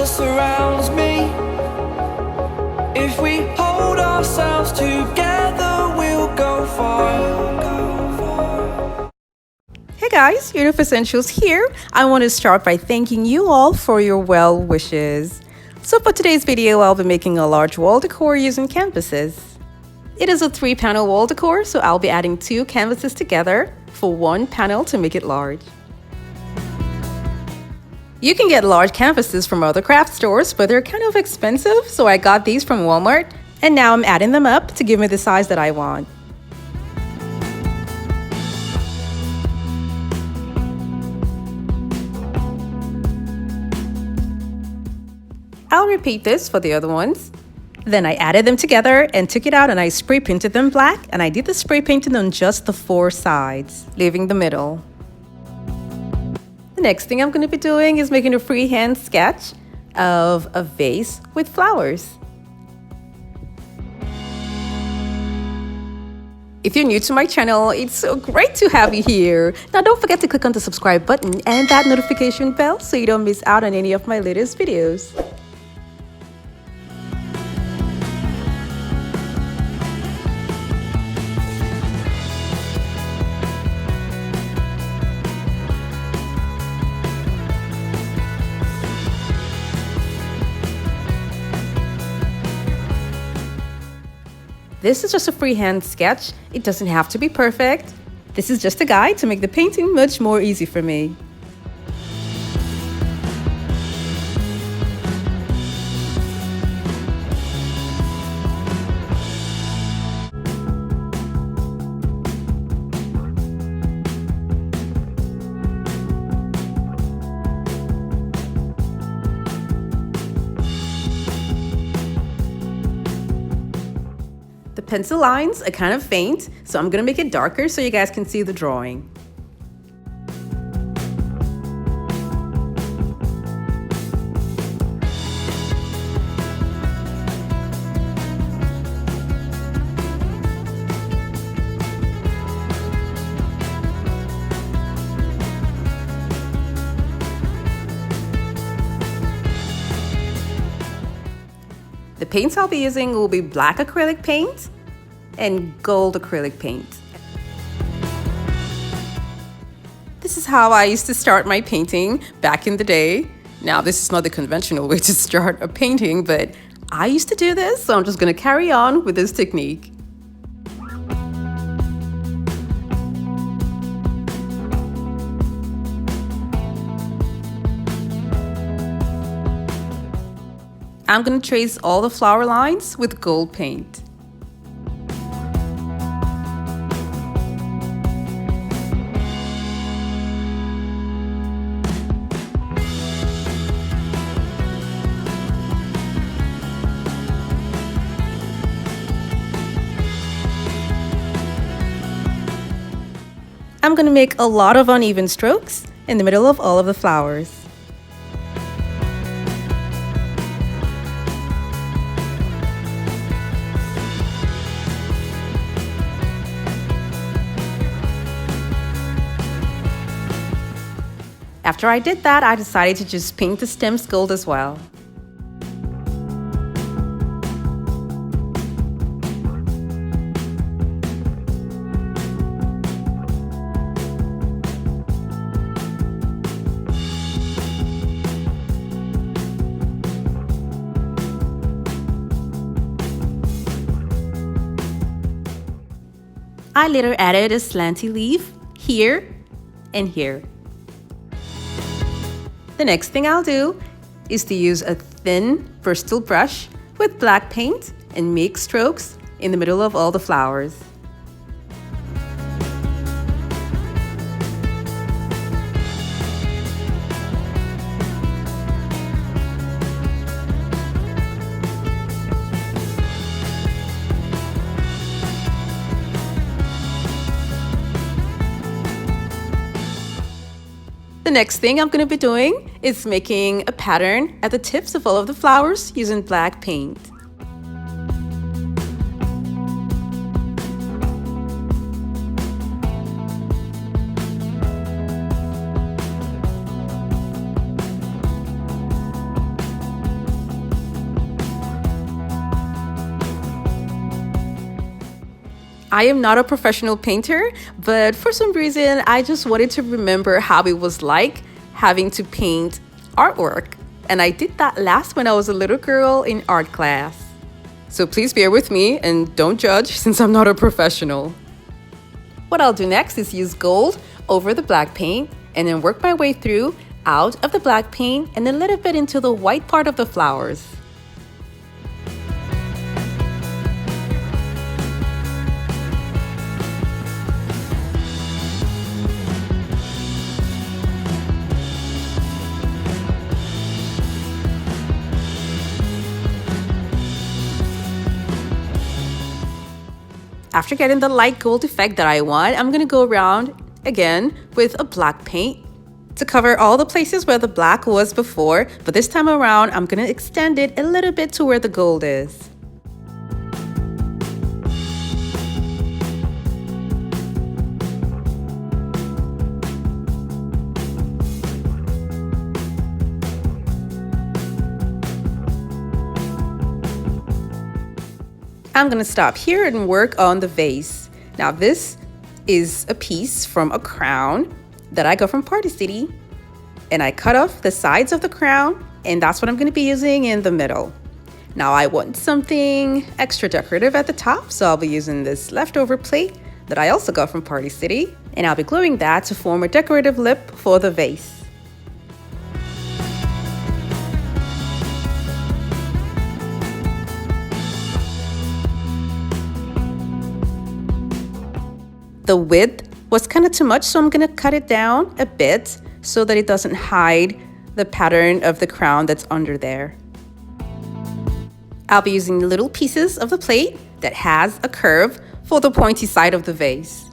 that surrounds me. If we hold ourselves together, we'll go far. Hey guys, Uniqueness here. I want to start by thanking you all for your well wishes. So for today's video, I'll be making a large wall decor using canvases. It is a 3-panel wall decor, so I'll be adding 2 canvases together for 1 panel to make it large. You can get large canvases from other craft stores, but they're kind of expensive, so I got these from Walmart, and now I'm adding them up to give me the size that I want. I'll repeat this for the other ones. Then I added them together and took it out and I spray painted them black, and I did the spray painting on just the 4 sides, leaving the middle. The next thing I'm going to be doing is making a freehand sketch of a vase with flowers. If you're new to my channel, it's so great to have you here. Now don't forget to click on the subscribe button and that notification bell so you don't miss out on any of my latest videos. This is just a freehand sketch. It doesn't have to be perfect. This is just a guide to make the painting much more easy for me. The pencil lines are kind of faint, so I'm going to make it darker so you guys can see the drawing. The paints I'll be using will be black acrylic paint and gold acrylic paint. This is how I used to start my painting back in the day. Now, this is not the conventional way to start a painting, but I used to do this, so I'm just going to carry on with this technique. I'm going to trace all the flower lines with gold paint. I'm going to make a lot of uneven strokes in the middle of all of the flowers. After I did that, I decided to just paint the stems gold as well. I later added a slanty leaf here and here. The next thing I'll do is to use a thin Bristol brush with black paint and make strokes in the middle of all the flowers. The next thing I'm going to be doing is making a pattern at the tips of all of the flowers using black paint. I am not a professional painter, but for some reason, I just wanted to remember how it was like having to paint artwork. And I did that last when I was a little girl in art class. So please bear with me and don't judge since I'm not a professional. What I'll do next is use gold over the black paint and then work my way through out of the black paint and a little bit into the white part of the flowers. After getting the light gold effect that I want, I'm gonna go around again with a black paint to cover all the places where the black was before, but this time around, I'm gonna extend it a little bit to where the gold is. I'm gonna stop here and work on the vase. Now this is a piece from a crown that I got from Party City, and I cut off the sides of the crown, and that's what I'm gonna be using in the middle. Now I want something extra decorative at the top, so I'll be using this leftover plate that I also got from Party City, and I'll be gluing that to form a decorative lip for the vase. The width was kind of too much, so I'm gonna cut it down a bit so that it doesn't hide the pattern of the crown that's under there. I'll be using little pieces of the plate that has a curve for the pointy side of the vase.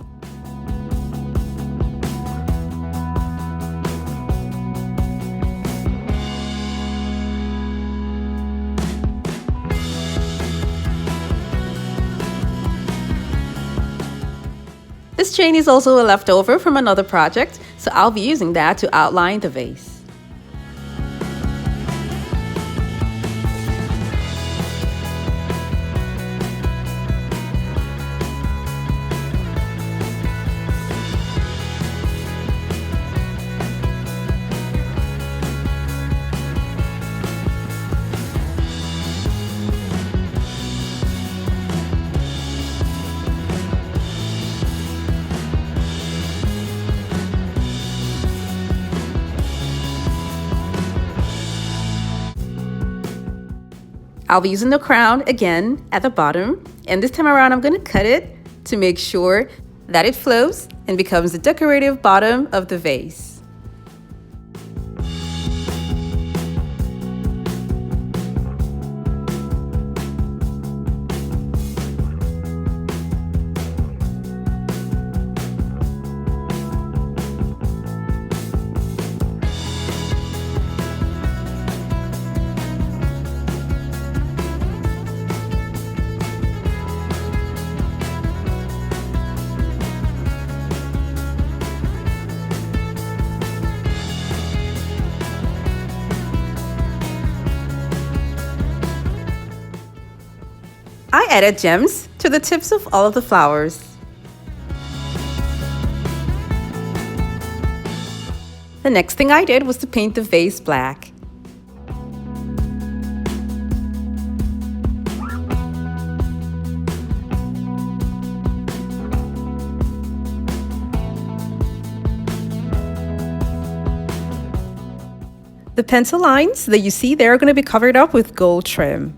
This chain is also a leftover from another project, so I'll be using that to outline the vase. I'll be using the crown again at the bottom, and this time around I'm going to cut it to make sure that it flows and becomes the decorative bottom of the vase. I added gems to the tips of all of the flowers. The next thing I did was to paint the vase black. The pencil lines that you see there are going to be covered up with gold trim.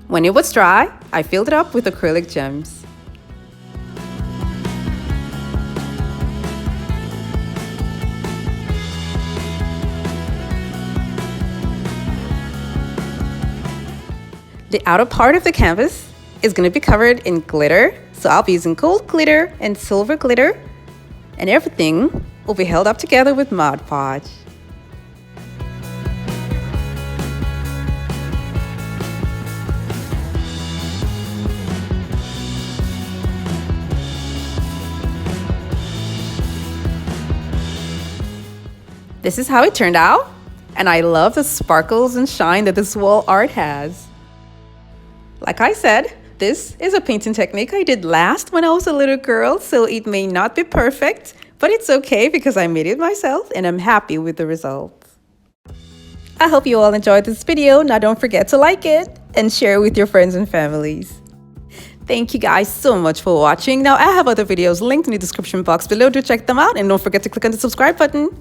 When it was dry, I filled it up with acrylic gems. The outer part of the canvas is going to be covered in glitter, so I'll be using gold glitter and silver glitter, and everything will be held up together with Mod Podge. This is how it turned out, And I love the sparkles and shine that this wall art has. Like I said, this is a painting technique I did last when I was a little girl, so it may not be perfect, but it's okay because I made it myself and I'm happy with the results. I hope you all enjoyed this video. Now don't forget to like it and share it with your friends and families. Thank you guys so much for watching. Now I have other videos linked in the description box below to check them out, and don't forget to click on the subscribe button.